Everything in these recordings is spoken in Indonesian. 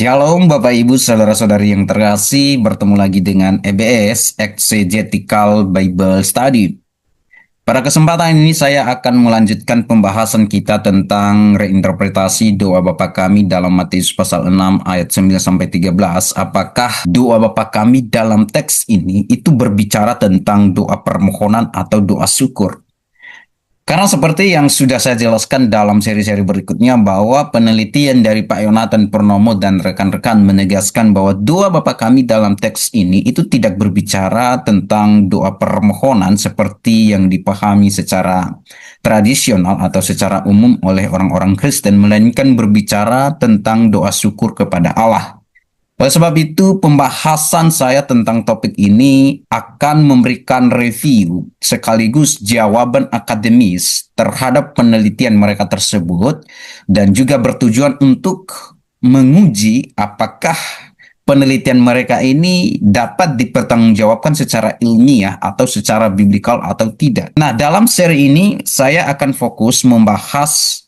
Shalom Bapak Ibu Saudara-saudari yang terkasih, bertemu lagi dengan EBS Exegetical Bible Study. Pada kesempatan ini saya akan melanjutkan pembahasan kita tentang reinterpretasi doa Bapa kami dalam Matius pasal 6 ayat 9-13. Apakah doa Bapa kami dalam teks ini itu berbicara tentang doa permohonan atau doa syukur? Karena seperti yang sudah saya jelaskan dalam seri-seri berikutnya bahwa penelitian dari Pak Yonatan Purnomo dan rekan-rekan menegaskan bahwa doa Bapa kami dalam teks ini itu tidak berbicara tentang doa permohonan seperti yang dipahami secara tradisional atau secara umum oleh orang-orang Kristen, melainkan berbicara tentang doa syukur kepada Allah. Oleh sebab itu, pembahasan saya tentang topik ini akan memberikan review sekaligus jawaban akademis terhadap penelitian mereka tersebut dan juga bertujuan untuk menguji apakah penelitian mereka ini dapat dipertanggungjawabkan secara ilmiah atau secara biblikal atau tidak. Nah, dalam seri ini saya akan fokus membahas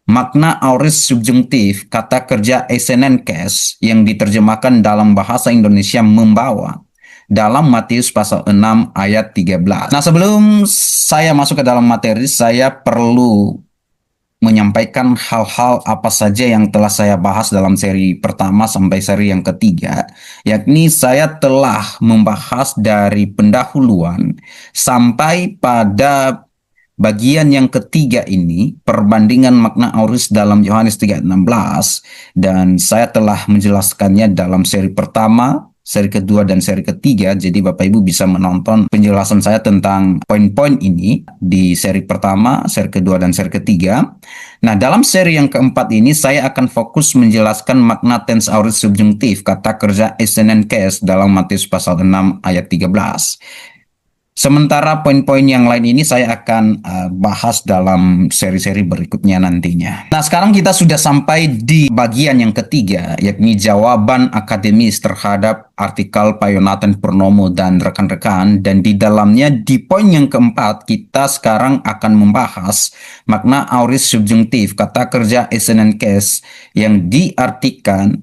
makna aorist subjungtif kata kerja esenenkes yang diterjemahkan dalam bahasa Indonesia membawa dalam Matius pasal 6 ayat 13. Nah, sebelum saya masuk ke dalam materi, saya perlu menyampaikan hal-hal apa saja yang telah saya bahas dalam seri pertama sampai seri yang ketiga, yakni saya telah membahas dari pendahuluan sampai pada bagian yang ketiga ini, perbandingan makna aorist dalam Yohanes 3:16, dan saya telah menjelaskannya dalam seri pertama, seri kedua, dan seri ketiga. Jadi Bapak Ibu bisa menonton penjelasan saya tentang poin-poin ini di seri pertama, seri kedua, dan seri ketiga. Nah, dalam seri yang keempat ini saya akan fokus menjelaskan makna tense aorist subjungtif kata kerja esenenkes dalam Matius pasal 6 ayat 13. Sementara poin-poin yang lain ini saya akan bahas dalam seri-seri berikutnya nantinya. Nah, sekarang kita sudah sampai di bagian yang ketiga, yakni jawaban akademis terhadap artikel Pak Yonatan Purnomo dan rekan-rekan. Dan di dalamnya di poin yang keempat, kita sekarang akan membahas makna aorist subjungtif kata kerja esenenkes yang diartikan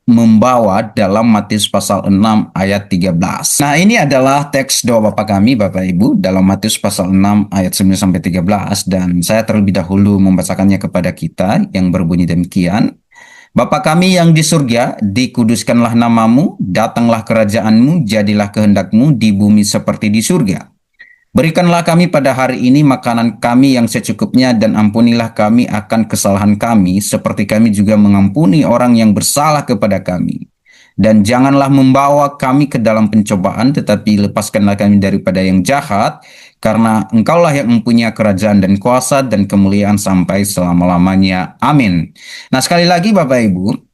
membawa dalam Matius pasal 6 ayat 13. Nah, ini adalah teks doa Bapa kami Bapak Ibu dalam Matius pasal 6 ayat 9-13, dan saya terlebih dahulu membacakannya kepada kita yang berbunyi demikian. Bapa kami yang di surga, dikuduskanlah namamu, datanglah kerajaanmu, jadilah kehendakmu di bumi seperti di surga. Berikanlah kami pada hari ini makanan kami yang secukupnya, dan ampunilah kami akan kesalahan kami, seperti kami juga mengampuni orang yang bersalah kepada kami. Dan janganlah membawa kami ke dalam pencobaan, tetapi lepaskanlah kami daripada yang jahat, karena Engkaulah yang mempunyai kerajaan dan kuasa dan kemuliaan sampai selama-lamanya. Amin. Nah, sekali lagi Bapak Ibu,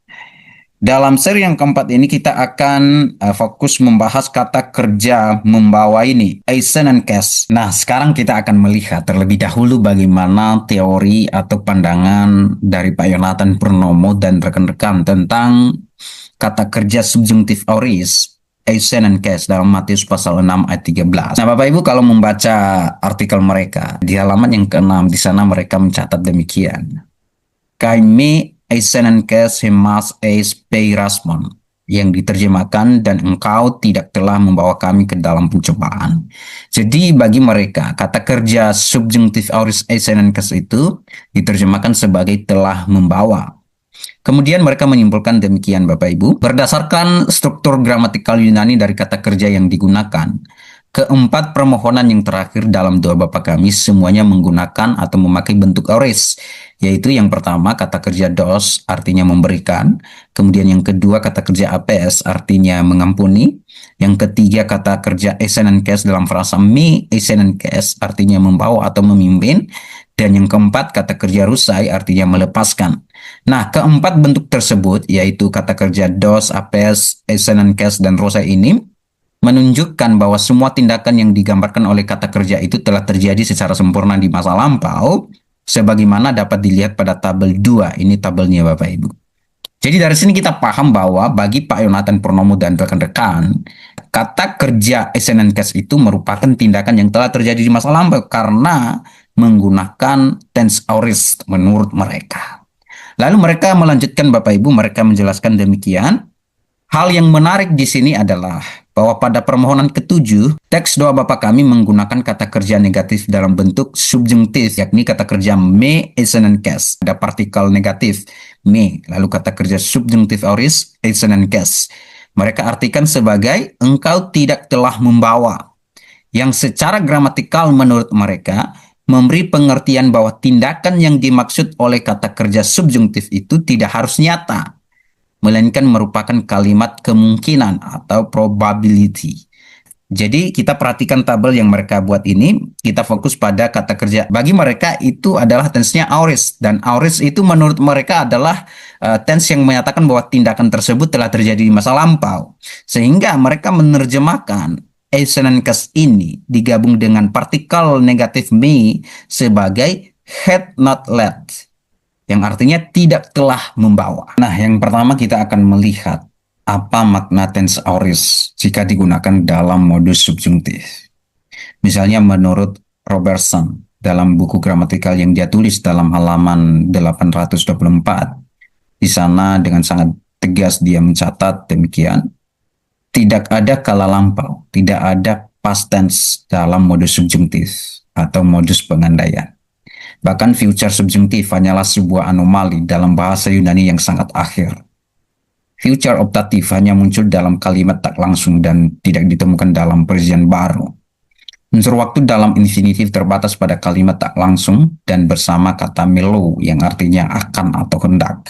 dalam seri yang keempat ini kita akan fokus membahas kata kerja membawa ini, esenenkes. Nah, sekarang kita akan melihat terlebih dahulu bagaimana teori atau pandangan dari Pak Yonatan Purnomo dan rekan-rekan tentang kata kerja subjungtif aorist, esenenkes dalam Matius pasal 6 ayat 13. Nah, Bapak Ibu kalau membaca artikel mereka di halaman yang ke-6, di sana mereka mencatat demikian. Kami esenenkes hemas eis peirasmon, yang diterjemahkan dan engkau tidak telah membawa kami ke dalam pencobaan. Jadi bagi mereka kata kerja subjungtif aorist esenenkes itu diterjemahkan sebagai telah membawa. Kemudian mereka menyimpulkan demikian Bapak Ibu, berdasarkan struktur gramatikal Yunani dari kata kerja yang digunakan, keempat permohonan yang terakhir dalam doa Bapa kami semuanya menggunakan atau memakai bentuk aorist, yaitu yang pertama kata kerja dos artinya memberikan, kemudian yang kedua kata kerja apes artinya mengampuni, yang ketiga kata kerja esenenkes dalam frasa me esenenkes artinya membawa atau memimpin, dan yang keempat kata kerja rusai artinya melepaskan. Nah, keempat bentuk tersebut yaitu kata kerja dos, apes, esenenkes, dan rusai ini menunjukkan bahwa semua tindakan yang digambarkan oleh kata kerja itu telah terjadi secara sempurna di masa lampau, sebagaimana dapat dilihat pada tabel 2. Ini tabelnya Bapak Ibu. Jadi dari sini kita paham bahwa bagi Pak Yonatan Purnomo dan rekan-rekan, kata kerja esenenkes itu merupakan tindakan yang telah terjadi di masa lampau karena menggunakan tense aorist menurut mereka. Lalu mereka melanjutkan, Bapak Ibu, mereka menjelaskan demikian. Hal yang menarik di sini adalah bahwa pada permohonan ketujuh, teks doa Bapa kami menggunakan kata kerja negatif dalam bentuk subjungtif, yakni kata kerja me, isn't, cas. Ada partikel negatif, me, lalu kata kerja subjungtif aorist, isn't, cas. Mereka artikan sebagai engkau tidak telah membawa, yang secara gramatikal menurut mereka memberi pengertian bahwa tindakan yang dimaksud oleh kata kerja subjungtif itu tidak harus nyata, melainkan merupakan kalimat kemungkinan atau probability. Jadi kita perhatikan tabel yang mereka buat ini, kita fokus pada kata kerja. Bagi mereka itu adalah tense-nya aorist, dan aorist itu menurut mereka adalah tense yang menyatakan bahwa tindakan tersebut telah terjadi di masa lampau. Sehingga mereka menerjemahkan isn't cas ini digabung dengan partikel negatif me sebagai had not led, yang artinya tidak telah membawa. Nah, yang pertama kita akan melihat apa makna tense aorist jika digunakan dalam modus subjungtif. Misalnya menurut Robertson dalam buku gramatikal yang dia tulis dalam halaman 824, di sana dengan sangat tegas dia mencatat demikian, tidak ada kala lampau, tidak ada past tense dalam modus subjungtif atau modus pengandaian. Bahkan future subjungtif hanyalah sebuah anomali dalam bahasa Yunani yang sangat akhir. Future optatif hanya muncul dalam kalimat tak langsung dan tidak ditemukan dalam Perjanjian Baru. Unsur waktu dalam infinitif terbatas pada kalimat tak langsung dan bersama kata melo yang artinya akan atau hendak.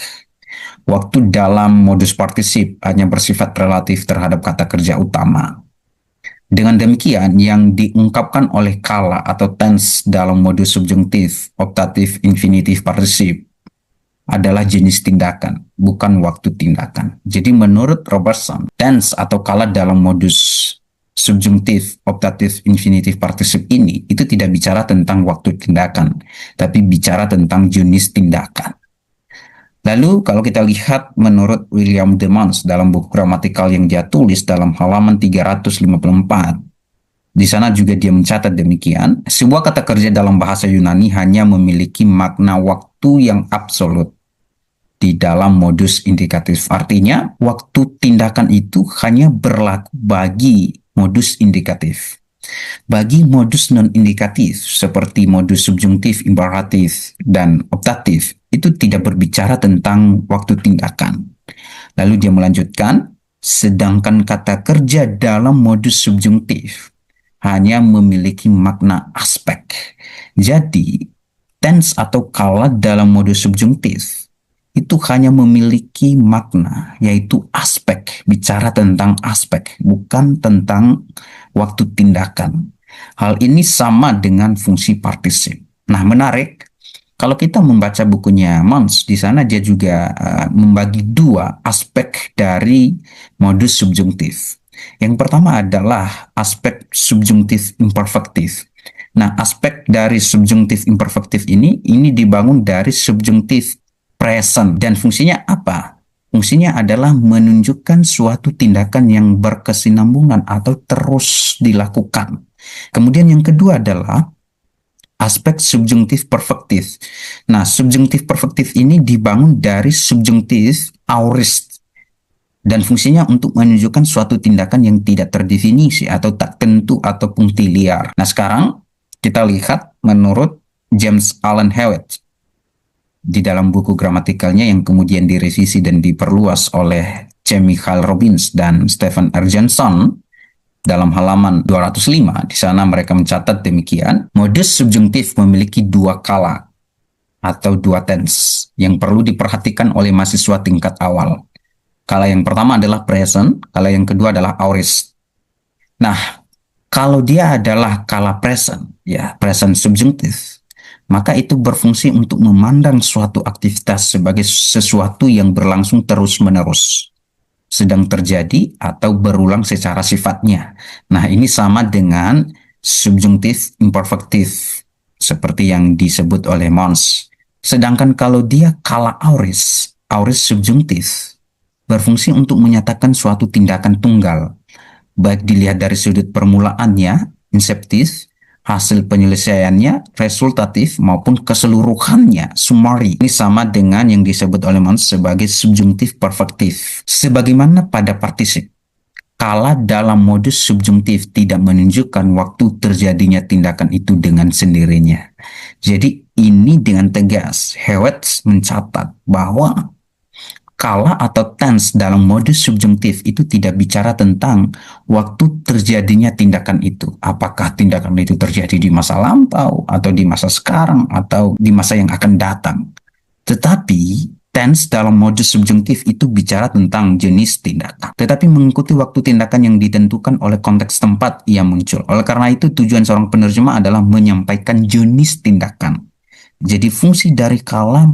Waktu dalam modus partisip hanya bersifat relatif terhadap kata kerja utama. Dengan demikian, yang diungkapkan oleh kala atau tense dalam modus subjungtif, optatif, infinitif, partisip adalah jenis tindakan, bukan waktu tindakan. Jadi menurut Robertson, tense atau kala dalam modus subjungtif, optatif, infinitif, partisip ini itu tidak bicara tentang waktu tindakan, tapi bicara tentang jenis tindakan. Lalu kalau kita lihat menurut William Demans dalam buku gramatikal yang dia tulis dalam halaman 354, di sana juga dia mencatat demikian, sebuah kata kerja dalam bahasa Yunani hanya memiliki makna waktu yang absolut di dalam modus indikatif. Artinya, waktu tindakan itu hanya berlaku bagi modus indikatif. Bagi modus non-indikatif, seperti modus subjungtif, imperatif, dan optatif, itu tidak berbicara tentang waktu tindakan. Lalu dia melanjutkan, sedangkan kata kerja dalam modus subjungtif hanya memiliki makna aspek. Jadi, tense atau kala dalam modus subjungtif itu hanya memiliki makna, yaitu aspek, bicara tentang aspek, bukan tentang waktu tindakan. Hal ini sama dengan fungsi partisip. Nah, menarik, kalau kita membaca bukunya Mons, di sana dia juga membagi dua aspek dari modus subjungtif. Yang pertama adalah aspek subjungtif imperfektif. Nah, aspek dari subjungtif imperfektif ini dibangun dari subjungtif present. Dan fungsinya apa? Fungsinya adalah menunjukkan suatu tindakan yang berkesinambungan atau terus dilakukan. Kemudian yang kedua adalah aspek subjungtif perfektif. Nah, subjungtif perfektif ini dibangun dari subjungtif aorist. Dan fungsinya untuk menunjukkan suatu tindakan yang tidak terdefinisi atau tak tentu atau puntiliar. Nah, sekarang kita lihat menurut James Allen Hewitt di dalam buku gramatikalnya yang kemudian direvisi dan diperluas oleh C. Michael Robbins dan Stephen R. Johnson dalam halaman 205. Di sana mereka mencatat demikian, modus subjungtif memiliki dua kala atau dua tense yang perlu diperhatikan oleh mahasiswa tingkat awal. Kala yang pertama adalah present, kala yang kedua adalah aorist. Nah, kalau dia adalah kala present, ya present subjungtif, maka itu berfungsi untuk memandang suatu aktivitas sebagai sesuatu yang berlangsung terus-menerus, sedang terjadi atau berulang secara sifatnya. Nah, ini sama dengan subjungtif imperfektif, seperti yang disebut oleh Mons. Sedangkan kalau dia kala aorist subjungtif, berfungsi untuk menyatakan suatu tindakan tunggal, baik dilihat dari sudut permulaannya, inceptif, hasil penyelesaiannya resultatif maupun keseluruhannya summary. Ini sama dengan yang disebut oleh Mons sebagai subjuntif perfektif. Sebagaimana pada partisip, kala dalam modus subjuntif tidak menunjukkan waktu terjadinya tindakan itu dengan sendirinya. Jadi ini dengan tegas Hewitt mencatat bahwa kala atau tense dalam modus subjuntif itu tidak bicara tentang waktu terjadinya tindakan itu. Apakah tindakan itu terjadi di masa lampau, atau di masa sekarang, atau di masa yang akan datang. Tetapi tense dalam modus subjuntif itu bicara tentang jenis tindakan. Tetapi mengikuti waktu tindakan yang ditentukan oleh konteks tempat yang muncul. Oleh karena itu tujuan seorang penerjemah adalah menyampaikan jenis tindakan. Jadi fungsi dari kala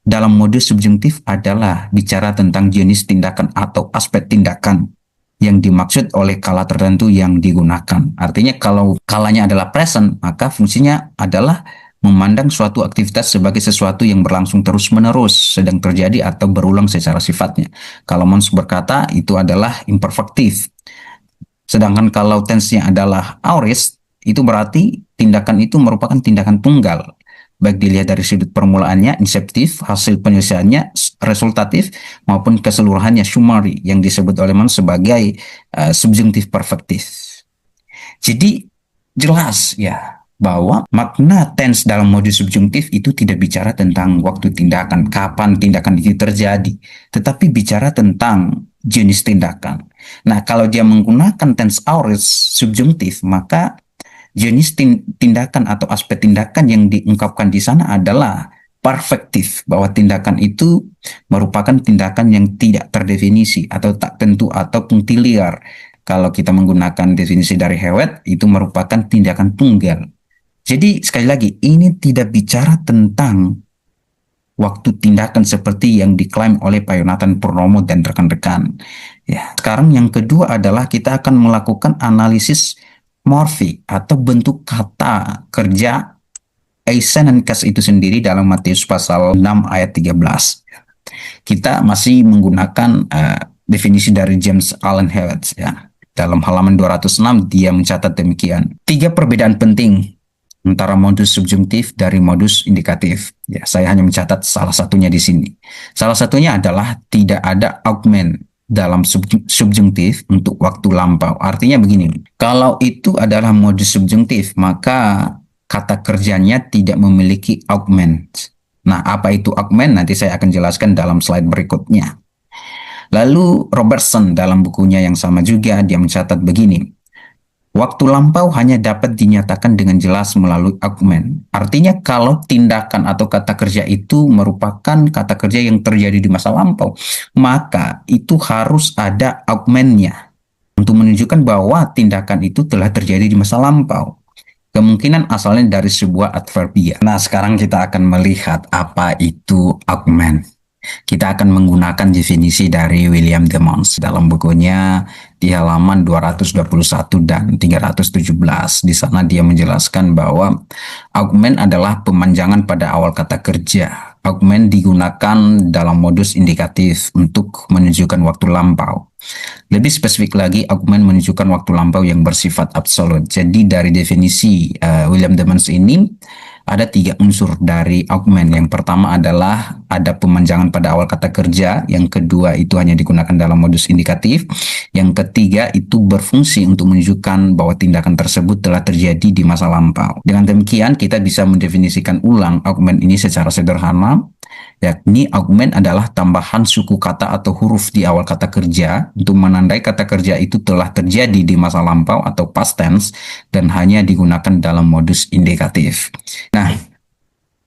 dalam modus subjuntif adalah bicara tentang jenis tindakan atau aspek tindakan yang dimaksud oleh kala tertentu yang digunakan. Artinya kalau kalanya adalah present, maka fungsinya adalah memandang suatu aktivitas sebagai sesuatu yang berlangsung terus-menerus, sedang terjadi atau berulang secara sifatnya. Kalau Mons berkata itu adalah imperfektif. Sedangkan kalau tense-nya adalah aorist, itu berarti tindakan itu merupakan tindakan tunggal. Baik dilihat dari sudut permulaannya, inceptif, hasil penyelesaiannya, resultatif, maupun keseluruhannya, summary, yang disebut oleh Mons sebagai subjuntif perfektif. Jadi jelas ya bahwa makna tense dalam modus subjuntif itu tidak bicara tentang waktu tindakan, kapan tindakan itu terjadi, tetapi bicara tentang jenis tindakan. Nah, kalau dia menggunakan tense aorist subjuntif, maka jenis tindakan atau aspek tindakan yang diungkapkan di sana adalah perfektif, bahwa tindakan itu merupakan tindakan yang tidak terdefinisi atau tak tentu atau punctiliar. Kalau kita menggunakan definisi dari Hewitt, itu merupakan tindakan tunggal. Jadi sekali lagi, ini tidak bicara tentang waktu tindakan seperti yang diklaim oleh Pak Yonatan Purnomo dan rekan-rekan. Ya, sekarang yang kedua adalah kita akan melakukan analisis morfik atau bentuk kata kerja Eisen dan Cass itu sendiri dalam Matius pasal 6 ayat 13. Kita masih menggunakan definisi dari James Allen Hewitt ya. Dalam halaman 206 dia mencatat demikian. 3 perbedaan penting antara modus subjuntif dari modus indikatif. Ya, saya hanya mencatat salah satunya di sini. Salah satunya adalah tidak ada augment dalam subjuntif untuk waktu lampau. Artinya begini, kalau itu adalah modus subjuntif, maka kata kerjanya tidak memiliki augment. Nah, apa itu augment? Nanti saya akan jelaskan dalam slide berikutnya. Lalu Robertson dalam bukunya yang sama juga, dia mencatat begini. Waktu lampau hanya dapat dinyatakan dengan jelas melalui augment. Artinya kalau tindakan atau kata kerja itu merupakan kata kerja yang terjadi di masa lampau, maka itu harus ada augmentnya untuk menunjukkan bahwa tindakan itu telah terjadi di masa lampau. Kemungkinan asalnya dari sebuah adverbia. Nah, sekarang kita akan melihat apa itu augment. Kita akan menggunakan definisi dari William Demons dalam bukunya di halaman 221 dan 317. Di sana dia menjelaskan bahwa augment adalah pemanjangan pada awal kata kerja. Augment digunakan dalam modus indikatif untuk menunjukkan waktu lampau. Lebih spesifik lagi, augment menunjukkan waktu lampau yang bersifat absolut. Jadi dari definisi William Demons ini, ada 3 unsur dari augment. Yang pertama adalah ada pemanjangan pada awal kata kerja. Yang kedua itu hanya digunakan dalam modus indikatif. Yang ketiga itu berfungsi untuk menunjukkan bahwa tindakan tersebut telah terjadi di masa lampau. Dengan demikian kita bisa mendefinisikan ulang augment ini secara sederhana, yakni augment adalah tambahan suku kata atau huruf di awal kata kerja untuk menandai kata kerja itu telah terjadi di masa lampau atau past tense dan hanya digunakan dalam modus indikatif. Nah,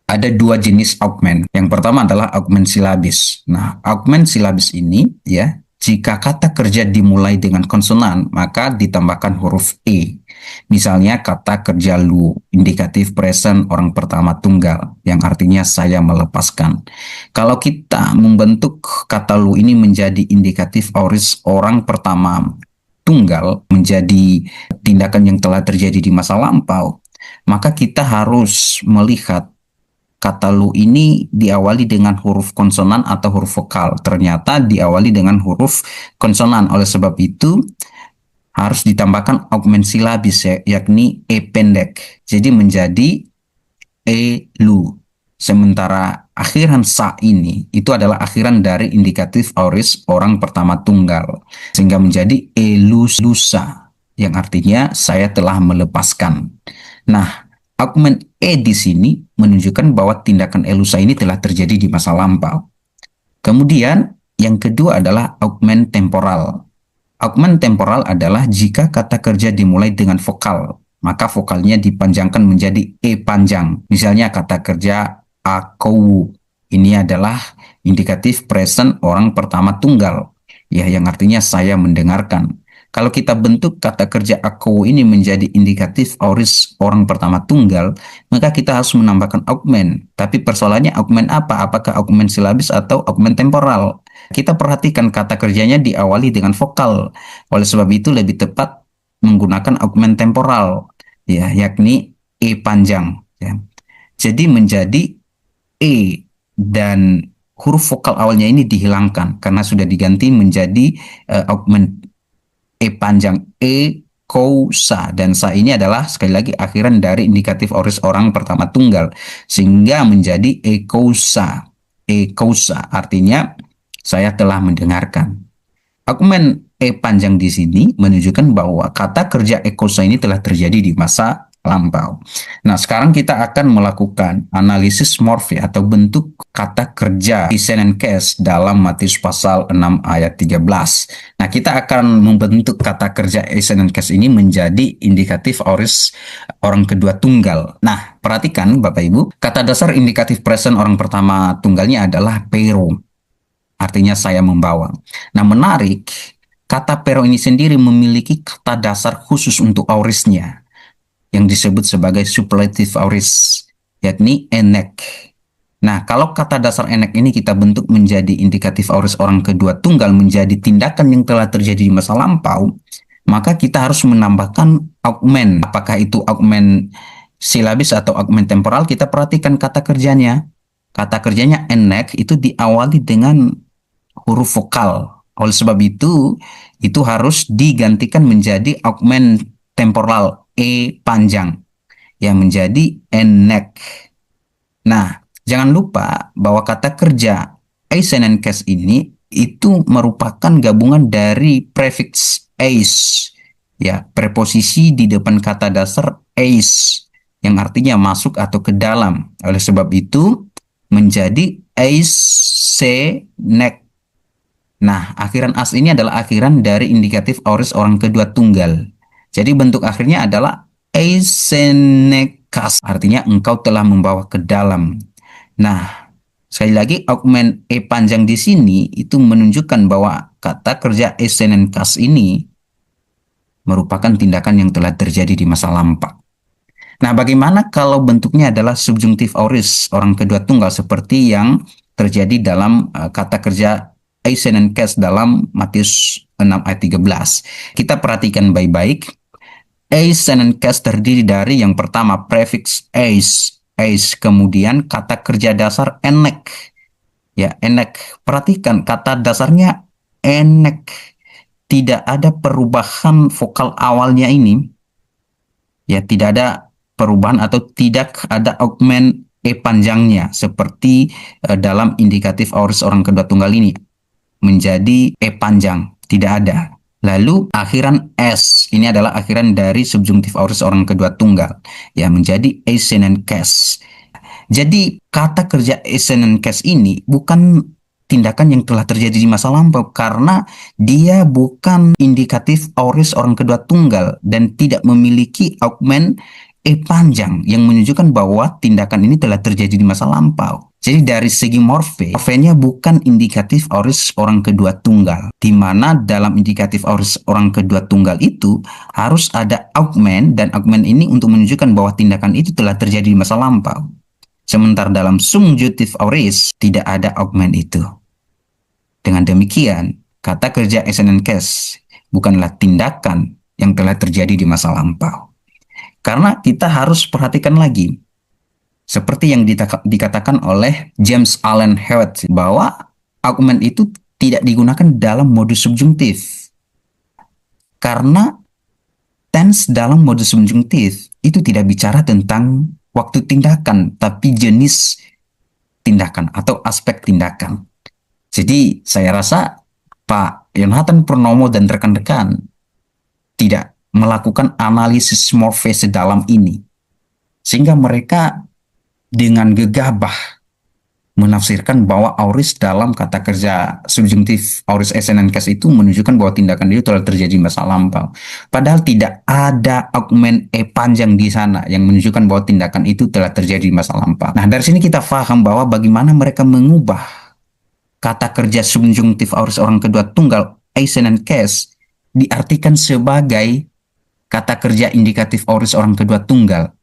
ada 2 jenis augment. Yang pertama adalah augment silabis. Nah, augment silabis ini ya, jika kata kerja dimulai dengan konsonan, maka ditambahkan huruf E. Misalnya kata kerja lu, indikatif present orang pertama tunggal, yang artinya saya melepaskan. Kalau kita membentuk kata lu ini menjadi indikatif aorist orang pertama tunggal, menjadi tindakan yang telah terjadi di masa lampau, maka kita harus melihat kata lu ini diawali dengan huruf konsonan atau huruf vokal. Ternyata diawali dengan huruf konsonan. Oleh sebab itu harus ditambahkan augmen silabis ya, yakni e pendek. Jadi menjadi elu. Sementara akhiran sa ini itu adalah akhiran dari indikatif aorist orang pertama tunggal. Sehingga menjadi elus lusa, yang artinya saya telah melepaskan. Nah, augmen e di sini menunjukkan bahwa tindakan elusa ini telah terjadi di masa lampau. Kemudian yang kedua adalah augmen temporal. Augmen temporal adalah jika kata kerja dimulai dengan vokal, maka vokalnya dipanjangkan menjadi e panjang. Misalnya kata kerja aku. Ini adalah indikatif present orang pertama tunggal, ya, yang artinya saya mendengarkan. Kalau kita bentuk kata kerja aku ini menjadi indikatif aorist orang pertama tunggal, maka kita harus menambahkan augmen. Tapi persoalannya augmen apa? Apakah augmen silabis atau augmen temporal? Kita perhatikan kata kerjanya diawali dengan vokal. Oleh sebab itu lebih tepat menggunakan augmen temporal, ya, yakni e panjang. Ya. Jadi menjadi e dan huruf vokal awalnya ini dihilangkan karena sudah diganti menjadi augmen e panjang e kousa, dan sa ini adalah sekali lagi akhiran dari indikatif aorist orang pertama tunggal sehingga menjadi e kousa. E kousa artinya saya telah mendengarkan. Augmen e panjang di sini menunjukkan bahwa kata kerja ekosa ini telah terjadi di masa lampau. Nah, sekarang kita akan melakukan analisis morfe atau bentuk kata kerja present and case dalam Matius pasal 6 ayat 13. Nah, kita akan membentuk kata kerja present and case ini menjadi indikatif aorist orang kedua tunggal. Nah, perhatikan Bapak Ibu, kata dasar indikatif present orang pertama tunggalnya adalah pero. Artinya saya membawa. Nah, menarik, kata pero ini sendiri memiliki kata dasar khusus untuk aoristnya yang disebut sebagai superlative aorist, yakni enek. Nah, kalau kata dasar enek ini kita bentuk menjadi indikatif aorist orang kedua tunggal menjadi tindakan yang telah terjadi di masa lampau, maka kita harus menambahkan augmen. Apakah itu augmen silabis atau augmen temporal? Kita perhatikan kata kerjanya. Kata kerjanya enek itu diawali dengan huruf vokal. Oleh sebab itu harus digantikan menjadi augmen temporal e panjang yang menjadi enek. Nah, jangan lupa bahwa kata kerja present and case ini itu merupakan gabungan dari prefix "ais", ya, preposisi di depan kata dasar "ais" yang artinya masuk atau ke dalam. Oleh sebab itu menjadi "ais se nek". Nah, akhiran as ini adalah akhiran dari indikatif aorist orang kedua tunggal. Jadi bentuk akhirnya adalah eisenekas, artinya engkau telah membawa ke dalam. Nah, sekali lagi augmen e panjang di sini itu menunjukkan bahwa kata kerja eisenekas ini merupakan tindakan yang telah terjadi di masa lampau. Nah, bagaimana kalau bentuknya adalah subjungtif aorist orang kedua tunggal seperti yang terjadi dalam kata kerja eisenekas dalam Matius 6 ayat 13. Kita perhatikan baik-baik. Eisenekas terdiri dari yang pertama prefix eis, kemudian kata kerja dasar enek. Ya, enek. Perhatikan kata dasarnya enek. Tidak ada perubahan vokal awalnya ini. Ya, tidak ada perubahan atau tidak ada augmen e panjangnya seperti dalam indikatif aorist orang kedua tunggal ini menjadi e panjang, tidak ada. Lalu akhiran s ini adalah akhiran dari subjungtif aorist orang kedua tunggal, ya, menjadi eisenekas. Jadi kata kerja eisenekas ini bukan tindakan yang telah terjadi di masa lampau karena dia bukan indikatif aorist orang kedua tunggal dan tidak memiliki augmen e panjang yang menunjukkan bahwa tindakan ini telah terjadi di masa lampau. Jadi dari segi morfenya bukan indikatif aorist orang kedua tunggal, di mana dalam indikatif aorist orang kedua tunggal itu harus ada augmen, dan augmen ini untuk menunjukkan bahwa tindakan itu telah terjadi di masa lampau. Sementara dalam subjungtif aorist tidak ada augmen itu. Dengan demikian, kata kerja eisenekas bukanlah tindakan yang telah terjadi di masa lampau. Karena kita harus perhatikan lagi, seperti yang dikatakan oleh James Allen Hewitt, bahwa augmen itu tidak digunakan dalam modus subjungtif. Karena tense dalam modus subjungtif itu tidak bicara tentang waktu tindakan, tapi jenis tindakan atau aspek tindakan. Jadi saya rasa Pak Yonatan Purnomo dan rekan-rekan tidak melakukan analisis morfe sedalam ini. Sehingga mereka dengan gegabah menafsirkan bahwa auris dalam kata kerja subjungtif auris SNN case itu menunjukkan bahwa tindakan itu telah terjadi di masa lampau. Padahal tidak ada argumen panjang di sana yang menunjukkan bahwa tindakan itu telah terjadi di masa lampau. Nah, dari sini kita paham bahwa bagaimana mereka mengubah kata kerja subjungtif auris orang kedua tunggal SNN case diartikan sebagai kata kerja indikatif auris orang kedua tunggal,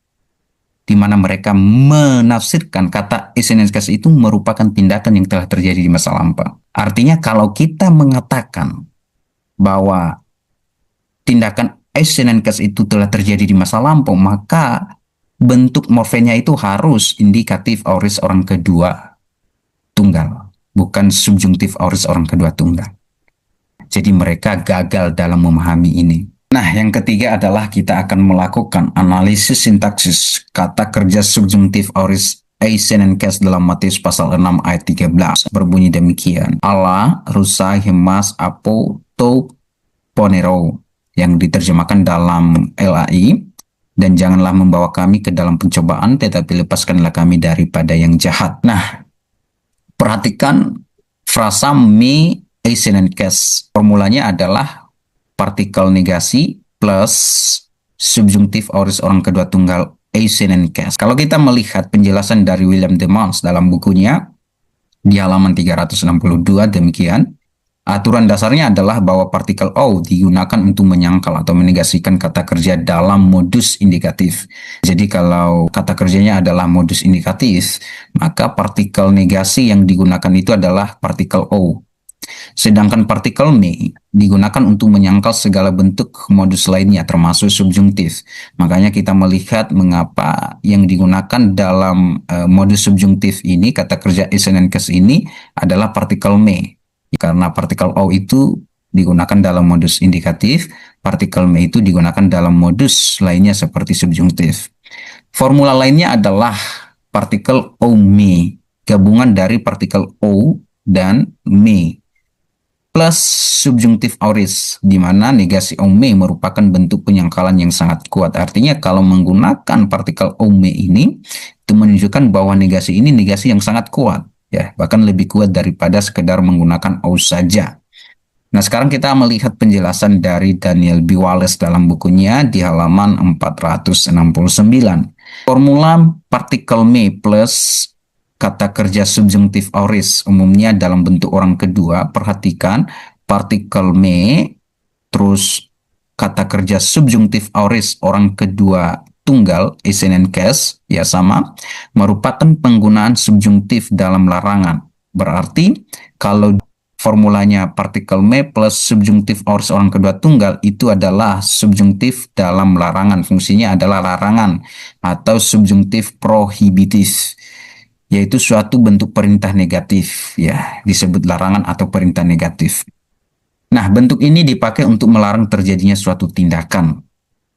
di mana mereka menafsirkan kata SNN case itu merupakan tindakan yang telah terjadi di masa lampau. Artinya kalau kita mengatakan bahwa tindakan SNN case itu telah terjadi di masa lampau, maka bentuk morfenya itu harus indikatif auris orang kedua tunggal, bukan subjungtif auris orang kedua tunggal. Jadi mereka gagal dalam memahami ini. Nah, yang ketiga adalah kita akan melakukan analisis sintaksis kata kerja subjungtif auris SNN case dalam Matius pasal 6 ayat 13 berbunyi demikian. Allah, rusa, hemas, apo, to, ponero, yang diterjemahkan dalam LAI, dan janganlah membawa kami ke dalam pencobaan, tetapi lepaskanlah kami daripada yang jahat. Nah, perhatikan frasa me SNN case. Formulanya adalah partikel negasi plus subjungtif auris orang kedua tunggal SNN case. Kalau kita melihat penjelasan dari William Demans dalam bukunya di halaman 362 demikian, aturan dasarnya adalah bahwa partikel O digunakan untuk menyangkal atau menegasikan kata kerja dalam modus indikatif. Jadi kalau kata kerjanya adalah modus indikatif, maka partikel negasi yang digunakan itu adalah partikel O. Sedangkan partikel me digunakan untuk menyangkal segala bentuk modus lainnya termasuk subjungtif. Makanya kita melihat mengapa yang digunakan dalam modus subjungtif ini, kata kerja SNN case ini adalah partikel me. Karena partikel O itu digunakan dalam modus indikatif, partikel me itu digunakan dalam modus lainnya seperti subjungtif. Formula lainnya adalah partikel O me, gabungan dari partikel O dan me plus subjungtif auris, di mana negasi ome merupakan bentuk penyangkalan yang sangat kuat. Artinya kalau menggunakan partikel ome ini, itu menunjukkan bahwa negasi ini negasi yang sangat kuat, ya, bahkan lebih kuat daripada sekedar menggunakan o saja. Nah, sekarang kita melihat penjelasan dari Daniel B. Wallace dalam bukunya di halaman 469. Formula partikel me plus kata kerja subjungtif auris umumnya dalam bentuk orang kedua. Perhatikan partikel me terus kata kerja subjungtif auris orang kedua tunggal SNN case, ya sama, merupakan penggunaan subjungtif dalam larangan. Berarti kalau formulanya partikel me plus subjungtif auris orang kedua tunggal itu adalah subjungtif dalam larangan, fungsinya adalah larangan atau subjungtif prohibitif, yaitu suatu bentuk perintah negatif, ya, disebut larangan atau perintah negatif. Nah, bentuk ini dipakai untuk melarang terjadinya suatu tindakan.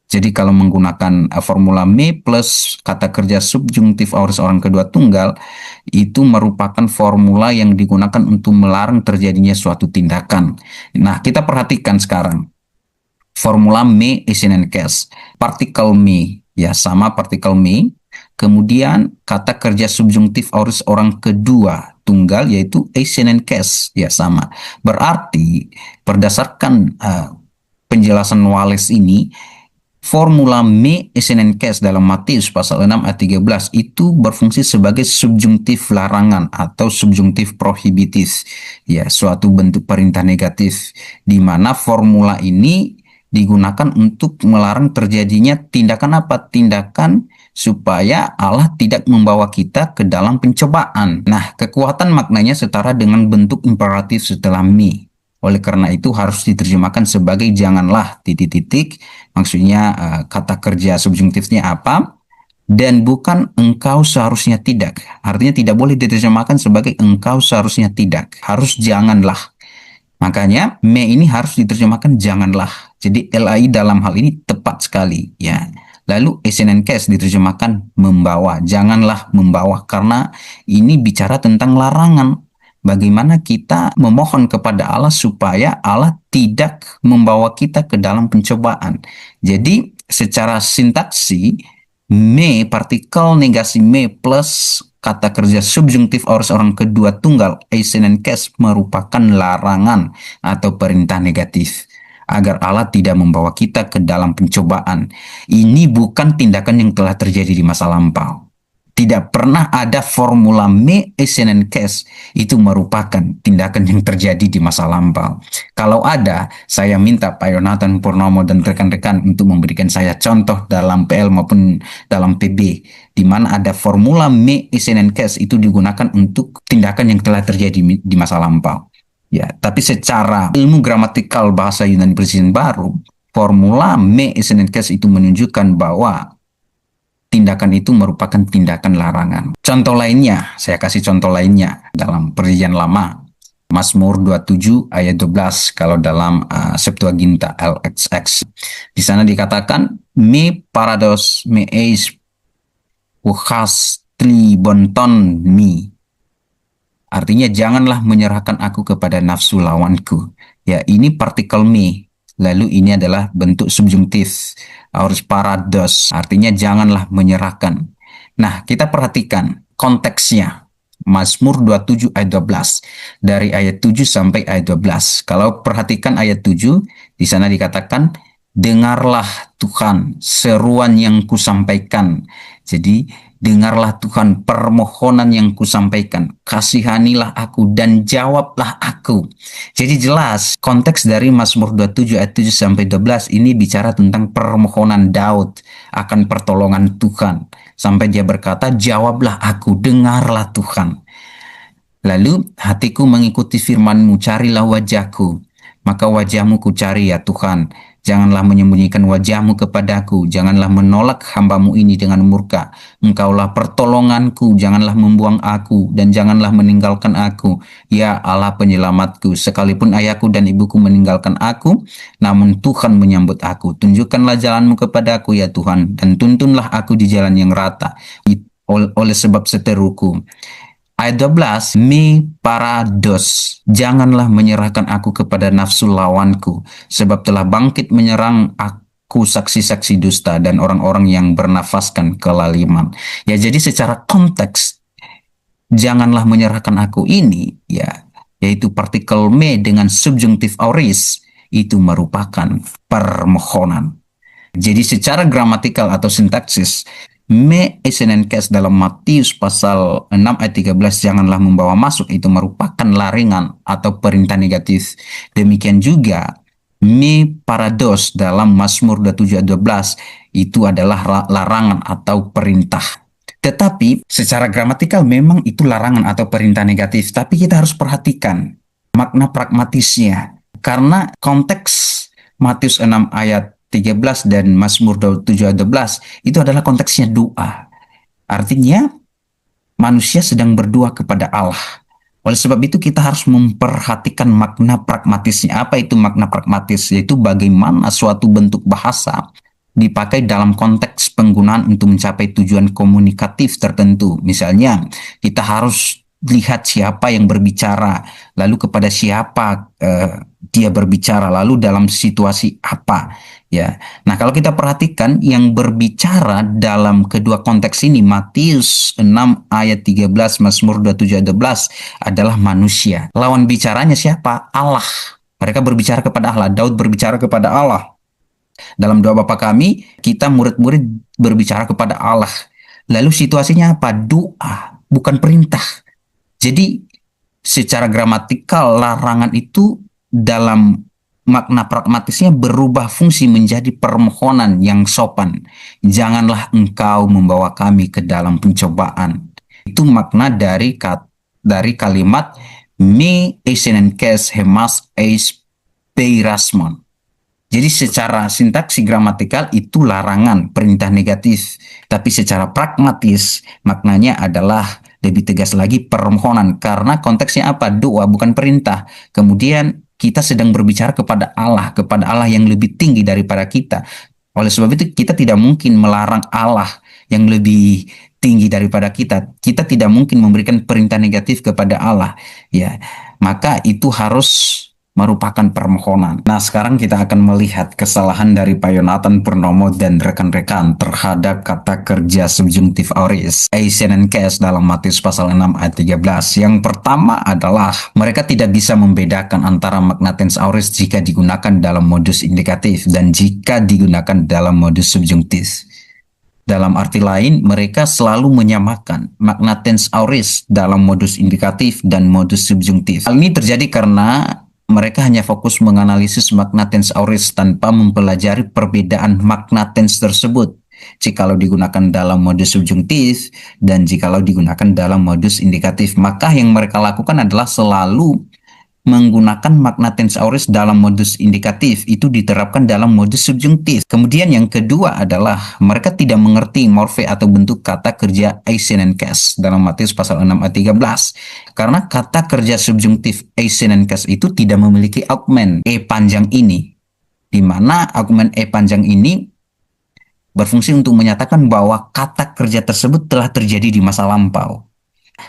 Jadi kalau menggunakan formula me plus kata kerja subjungtif auris orang kedua tunggal, itu merupakan formula yang digunakan untuk melarang terjadinya suatu tindakan. Nah, kita perhatikan sekarang. Formula me SNN case. Partikel me, ya sama partikel me. Kemudian kata kerja subjungtif auris orang kedua tunggal yaitu SNN case, ya sama. Berarti berdasarkan penjelasan Wallace ini, formula me SNN case dalam Matius pasal 6 ayat 13 itu berfungsi sebagai subjungtif larangan atau subjungtif prohibitif, ya, suatu bentuk perintah negatif, di mana formula ini digunakan untuk melarang terjadinya tindakan apa? Tindakan supaya Allah tidak membawa kita ke dalam pencobaan. Nah, kekuatan maknanya setara dengan bentuk imperatif setelah me. Oleh karena itu harus diterjemahkan sebagai janganlah titik-titik. Maksudnya kata kerja subjungtifnya apa? Dan bukan engkau seharusnya tidak. Artinya tidak boleh diterjemahkan sebagai engkau seharusnya tidak. Harus janganlah. Makanya me ini harus diterjemahkan janganlah. Jadi LAI dalam hal ini tepat sekali ya. Lalu SNNKS diterjemahkan membawa. Janganlah membawa, karena ini bicara tentang larangan. Bagaimana kita memohon kepada Allah supaya Allah tidak membawa kita ke dalam pencobaan. Jadi secara sintaksi, me partikel negasi me plus kata kerja subjungtif aorist orang kedua tunggal SNNKS merupakan larangan atau perintah negatif agar Allah tidak membawa kita ke dalam pencobaan. Ini bukan tindakan yang telah terjadi di masa lampau. Tidak pernah ada formula me SNNKS itu merupakan tindakan yang terjadi di masa lampau. Kalau ada, saya minta Pak Yonatan Purnomo dan rekan-rekan untuk memberikan saya contoh dalam PL maupun dalam PB, di mana ada formula me SNNKS itu digunakan untuk tindakan yang telah terjadi di masa lampau. Ya, tapi secara ilmu gramatikal bahasa Yunani Perjanjian Baru, formula me SNNKS itu menunjukkan bahwa tindakan itu merupakan tindakan larangan. Contoh lainnya, saya kasih contoh lainnya dalam Perjanjian Lama. Mazmur 27 ayat 12 kalau dalam Septuaginta LXX. Di sana dikatakan, me parados me eis uchas tli bonton mi. Artinya janganlah menyerahkan aku kepada nafsu lawanku. Ya, ini partikel me. Lalu ini adalah bentuk subjungtif, harus parados, artinya janganlah menyerahkan. Nah, kita perhatikan konteksnya. Mazmur 27 ayat 12. Dari ayat 7 sampai ayat 12. Kalau perhatikan ayat 7, di sana dikatakan, dengarlah Tuhan seruan yang kusampaikan. Jadi, dengarlah Tuhan permohonan yang kusampaikan. Kasihanilah aku dan jawablah aku. Jadi jelas konteks dari Mazmur 27 ayat 7 sampai 12 ini bicara tentang permohonan Daud akan pertolongan Tuhan. Sampai dia berkata, jawablah aku, dengarlah Tuhan. Lalu hatiku mengikuti firman-Mu, carilah wajahku. Maka wajah-Mu ku cari ya Tuhan. Janganlah menyembunyikan wajah-Mu kepadaku. Janganlah menolak hamba-Mu ini dengan murka. Engkaulah pertolonganku. Janganlah membuang aku. Dan janganlah meninggalkan aku. Ya Allah penyelamatku. Sekalipun ayahku dan ibuku meninggalkan aku, namun Tuhan menyambut aku. Tunjukkanlah jalan-Mu kepadaku ya Tuhan. Dan tuntunlah aku di jalan yang rata. Oleh sebab seteruku. Ayat 12, me parados, janganlah menyerahkan aku kepada nafsu lawanku, sebab telah bangkit menyerang aku saksi-saksi dusta dan orang-orang yang bernafaskan kelaliman. Ya, jadi secara konteks, janganlah menyerahkan aku ini, ya, yaitu partikel me dengan subjungtif aorist, itu merupakan permohonan. Jadi secara gramatikal atau sintaksis, me SNNKS dalam Matius pasal 6 ayat 13 janganlah membawa masuk itu merupakan larangan atau perintah negatif. Demikian juga me parados dalam Mazmur 27 ayat 12 itu adalah larangan atau perintah. Tetapi secara gramatikal memang itu larangan atau perintah negatif, tapi kita harus perhatikan makna pragmatisnya. Karena konteks Matius 6 ayat 13 dan Mazmur 27 ayat 12 itu adalah konteksnya doa. Artinya manusia sedang berdoa kepada Allah. Oleh sebab itu kita harus memperhatikan makna pragmatisnya. Apa itu makna pragmatis? Yaitu bagaimana suatu bentuk bahasa dipakai dalam konteks penggunaan untuk mencapai tujuan komunikatif tertentu. Misalnya kita harus lihat siapa yang berbicara, lalu kepada siapa dia berbicara, lalu dalam situasi apa. Ya, nah kalau kita perhatikan yang berbicara dalam kedua konteks ini, Matius 6 ayat 13, Mazmur 27 ayat 12 adalah manusia. Lawan bicaranya siapa? Allah. Mereka berbicara kepada Allah. Daud berbicara kepada Allah. Dalam doa Bapa kami, kita murid-murid berbicara kepada Allah. Lalu situasinya apa? Doa, bukan perintah. Jadi secara gramatikal larangan itu dalam makna pragmatisnya berubah fungsi menjadi permohonan yang sopan. Janganlah engkau membawa kami ke dalam pencobaan. Itu makna dari kalimat me SNNKS hemas eis peirasmon. Jadi secara sintaksi gramatikal itu larangan, perintah negatif. Tapi secara pragmatis maknanya adalah lebih tegas lagi permohonan. Karena konteksnya apa? Doa, bukan perintah. Kemudian kita sedang berbicara kepada Allah yang lebih tinggi daripada kita. Oleh sebab itu kita tidak mungkin melarang Allah yang lebih tinggi daripada kita. Kita tidak mungkin memberikan perintah negatif kepada Allah. Ya, maka itu harus merupakan permohonan. Nah, sekarang kita akan melihat kesalahan dari Pak Yonatan Purnomo dan rekan-rekan terhadap kata kerja subjungtif aorist, Asian and case dalam Matius pasal 6 ayat 13. Yang pertama adalah mereka tidak bisa membedakan antara makna tense aorist jika digunakan dalam modus indikatif dan jika digunakan dalam modus subjungtif. Dalam arti lain, mereka selalu menyamakan makna tense aorist dalam modus indikatif dan modus subjungtif. Hal ini terjadi karena mereka hanya fokus menganalisis makna tense aorist tanpa mempelajari perbedaan makna tense tersebut jikalau digunakan dalam modus subjungtif dan jikalau digunakan dalam modus indikatif. Maka yang mereka lakukan adalah selalu menggunakan makna tense aorist dalam modus indikatif, itu diterapkan dalam modus subjungtif. Kemudian yang kedua adalah mereka tidak mengerti morfe atau bentuk kata kerja Asian and case dalam Matius pasal 6 ayat 13. Karena kata kerja subjungtif Asian and case itu tidak memiliki augmen E panjang ini, di mana augmen E panjang ini berfungsi untuk menyatakan bahwa kata kerja tersebut telah terjadi di masa lampau.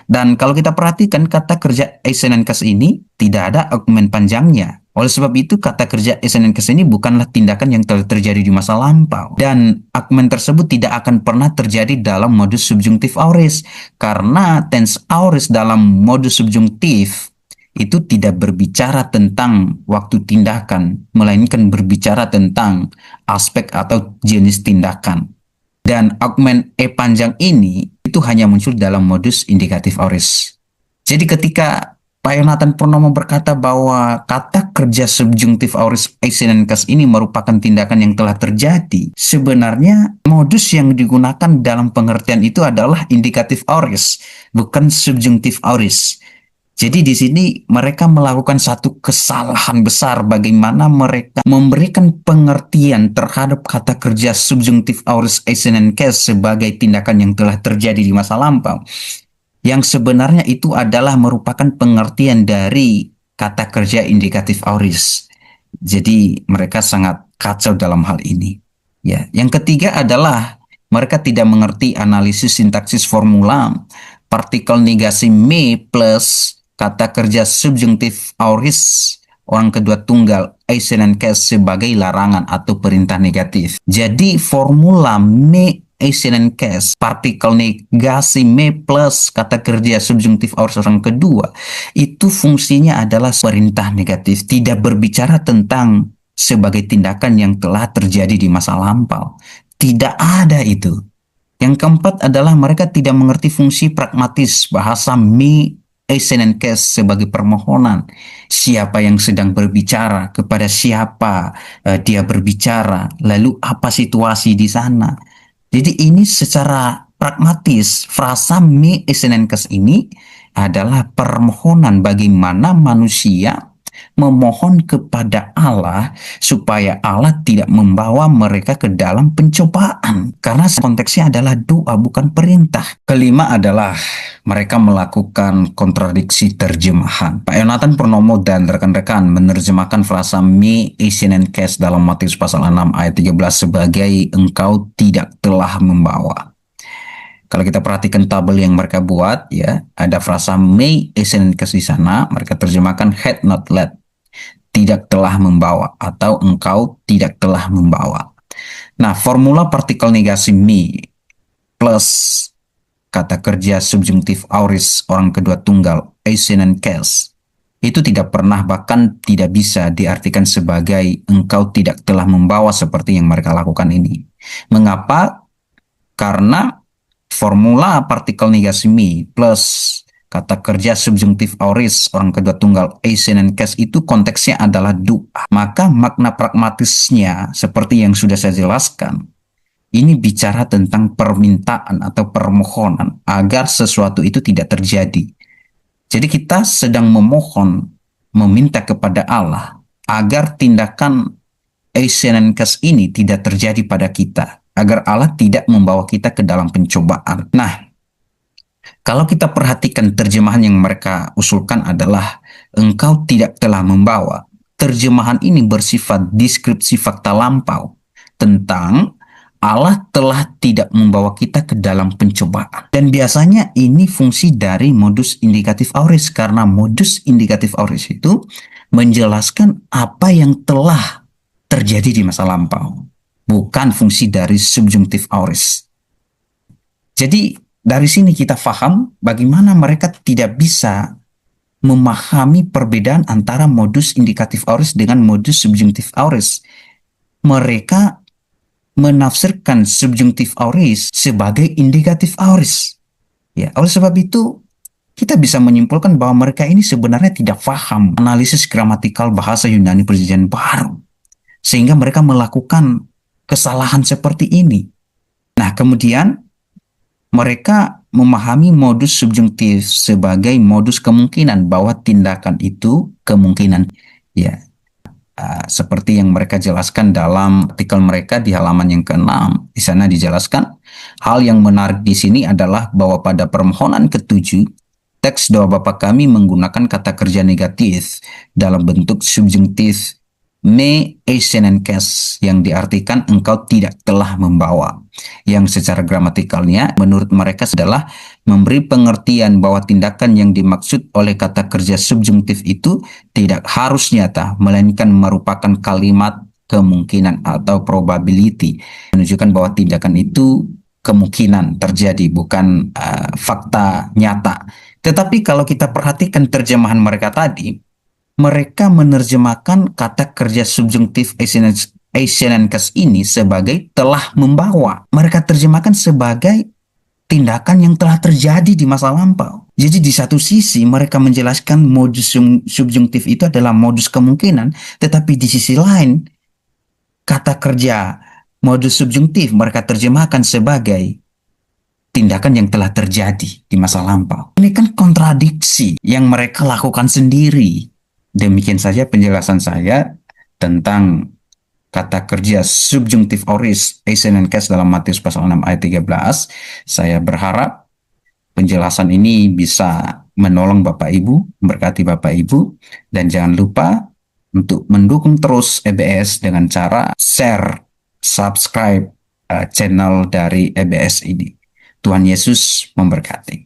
Dan kalau kita perhatikan kata kerja Asian and case ini tidak ada augmen panjangnya. Oleh sebab itu kata kerja Asian and case ini bukanlah tindakan yang telah terjadi di masa lampau. Dan augmen tersebut tidak akan pernah terjadi dalam modus subjungtif aorist. Karena tense aorist dalam modus subjungtif itu tidak berbicara tentang waktu tindakan, melainkan berbicara tentang aspek atau jenis tindakan. Dan augmen E panjang ini itu hanya muncul dalam modus indikatif aorist. Jadi ketika Pak Yonatan Purnomo berkata bahwa kata kerja subjungtif aorist Asian and case ini merupakan tindakan yang telah terjadi, sebenarnya modus yang digunakan dalam pengertian itu adalah indikatif aorist, bukan subjungtif aorist. Jadi di sini mereka melakukan satu kesalahan besar bagaimana mereka memberikan pengertian terhadap kata kerja subjungtif aorist Asian and case sebagai tindakan yang telah terjadi di masa lampau. Yang sebenarnya itu adalah merupakan pengertian dari kata kerja indikatif aorist. Jadi mereka sangat kacau dalam hal ini. Ya, yang ketiga adalah mereka tidak mengerti analisis sintaksis formula partikel negasi me plus kata kerja subjungtif aorist orang kedua tunggal Asian and case sebagai larangan atau perintah negatif. Jadi formula me Asian and case partikel negasi me plus kata kerja subjungtif aorist orang kedua itu fungsinya adalah perintah negatif, tidak berbicara tentang sebagai tindakan yang telah terjadi di masa lampau. Tidak ada itu. Yang keempat adalah mereka tidak mengerti fungsi pragmatis bahasa me Asian and case sebagai permohonan. Siapa yang sedang berbicara, kepada siapa dia berbicara, lalu apa situasi di sana. Jadi ini secara pragmatis, frasa me Asian and case ini adalah permohonan bagaimana manusia memohon kepada Allah supaya Allah tidak membawa mereka ke dalam pencobaan. Karena konteksnya adalah doa, bukan perintah. Kelima adalah mereka melakukan kontradiksi terjemahan. Pak Yonatan Purnomo dan rekan-rekan menerjemahkan frasa me Asian and case dalam Matius pasal 6 ayat 13 sebagai engkau tidak telah membawa. Kalau kita perhatikan tabel yang mereka buat, ya, ada frasa may Asian and case di sana, mereka terjemahkan had not led, tidak telah membawa, atau engkau tidak telah membawa. Nah, formula partikel negasi me plus kata kerja subjungtif aorist orang kedua tunggal Asian and case itu tidak pernah, bahkan tidak bisa diartikan sebagai engkau tidak telah membawa seperti yang mereka lakukan ini. Mengapa? Karena formula partikel negasi me plus kata kerja subjungtif aorist orang kedua tunggal Asian and case itu konteksnya adalah doa. Maka makna pragmatisnya seperti yang sudah saya jelaskan, ini bicara tentang permintaan atau permohonan agar sesuatu itu tidak terjadi. Jadi kita sedang memohon, meminta kepada Allah agar tindakan Asian and case ini tidak terjadi pada kita, agar Allah tidak membawa kita ke dalam pencobaan. Nah, kalau kita perhatikan terjemahan yang mereka usulkan adalah engkau tidak telah membawa. terjemahan ini bersifat deskripsi fakta lampau tentang Allah telah tidak membawa kita ke dalam pencobaan. Dan biasanya ini fungsi dari modus indikatif aorist, karena modus indikatif aorist itu menjelaskan apa yang telah terjadi di masa lampau, bukan fungsi dari subjungtif aorist. Jadi dari sini kita paham bagaimana mereka tidak bisa memahami perbedaan antara modus indikatif aorist dengan modus subjungtif aorist. Mereka menafsirkan subjungtif aorist sebagai indikatif aorist. Ya, oleh sebab itu kita bisa menyimpulkan bahwa mereka ini sebenarnya tidak paham analisis gramatikal bahasa Yunani Perjanjian Baru, sehingga mereka melakukan kesalahan seperti ini. Nah, kemudian mereka memahami modus subjungtif sebagai modus kemungkinan, bahwa tindakan itu kemungkinan. Ya, seperti yang mereka jelaskan dalam artikel mereka di halaman yang ke-6. Di sana dijelaskan, hal yang menarik di sini adalah bahwa pada permohonan ke-7, teks doa Bapa kami menggunakan kata kerja negatif dalam bentuk subjungtif me esenenkes, yang diartikan engkau tidak telah membawa, yang secara gramatikalnya menurut mereka adalah memberi pengertian bahwa tindakan yang dimaksud oleh kata kerja subjungtif itu tidak harus nyata, melainkan merupakan kalimat kemungkinan atau probability, menunjukkan bahwa tindakan itu kemungkinan terjadi, bukan fakta nyata. Tetapi kalau kita perhatikan terjemahan mereka tadi, mereka menerjemahkan kata kerja subjungtif esenenkes ini sebagai telah membawa. Mereka terjemahkan sebagai tindakan yang telah terjadi di masa lampau. Jadi di satu sisi mereka menjelaskan modus subjungtif itu adalah modus kemungkinan, tetapi di sisi lain kata kerja modus subjungtif mereka terjemahkan sebagai tindakan yang telah terjadi di masa lampau. Ini kan kontradiksi yang mereka lakukan sendiri. Demikian saja penjelasan saya tentang kata kerja subjungtif aorist esenenkes dalam Matius pasal 6 ayat 13. Saya berharap penjelasan ini bisa menolong Bapak Ibu, memberkati Bapak Ibu, dan jangan lupa untuk mendukung terus EBS dengan cara share, subscribe channel dari EBS ini. Tuhan Yesus memberkati.